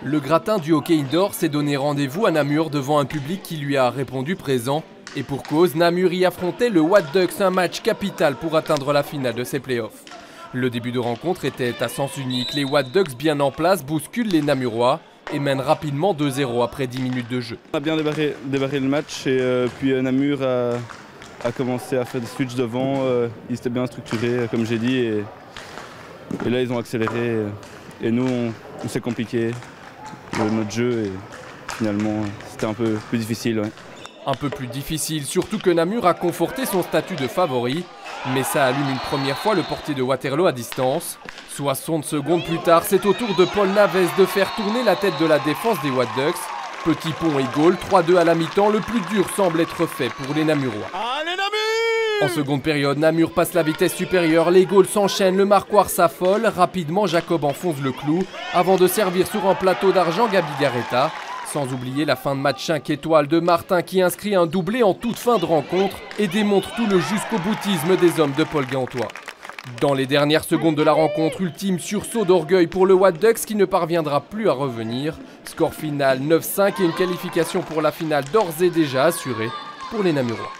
Le gratin du hockey indoor s'est donné rendez-vous à Namur devant un public qui lui a répondu présent. Et pour cause, Namur y affrontait le What Ducks, un match capital pour atteindre la finale de ses playoffs. Le début de rencontre était à sens unique. Les What Ducks bien en place bousculent les Namurois et mènent rapidement 2-0 après 10 minutes de jeu. On a bien démarré le match et puis Namur a commencé à faire des switches devant. Ils étaient bien structurés comme j'ai dit et là ils ont accéléré et nous on s'est compliqué notre jeu et finalement c'était un peu plus difficile. Ouais. Un peu plus difficile, surtout que Namur a conforté son statut de favori. Mais ça allume une première fois le portier de Waterloo à distance. 60 secondes plus tard, c'est au tour de Paul Naves de faire tourner la tête de la défense des What Ducks. Petit pont et goal, 3-2 à la mi-temps, le plus dur semble être fait pour les Namurois. Allez Namur! En seconde période, Namur passe la vitesse supérieure, les goals s'enchaînent, le marquoir s'affole. Rapidement, Jacob enfonce le clou avant de servir sur un plateau d'argent Gabi Garetta. Sans oublier la fin de match 5 étoiles de Martin qui inscrit un doublé en toute fin de rencontre et démontre tout le jusqu'au boutisme des hommes de Paul Gantois. Dans les dernières secondes de la rencontre, ultime sursaut d'orgueil pour le What Ducks qui ne parviendra plus à revenir. Score final 9-5 et une qualification pour la finale d'ores et déjà assurée pour les Namurois.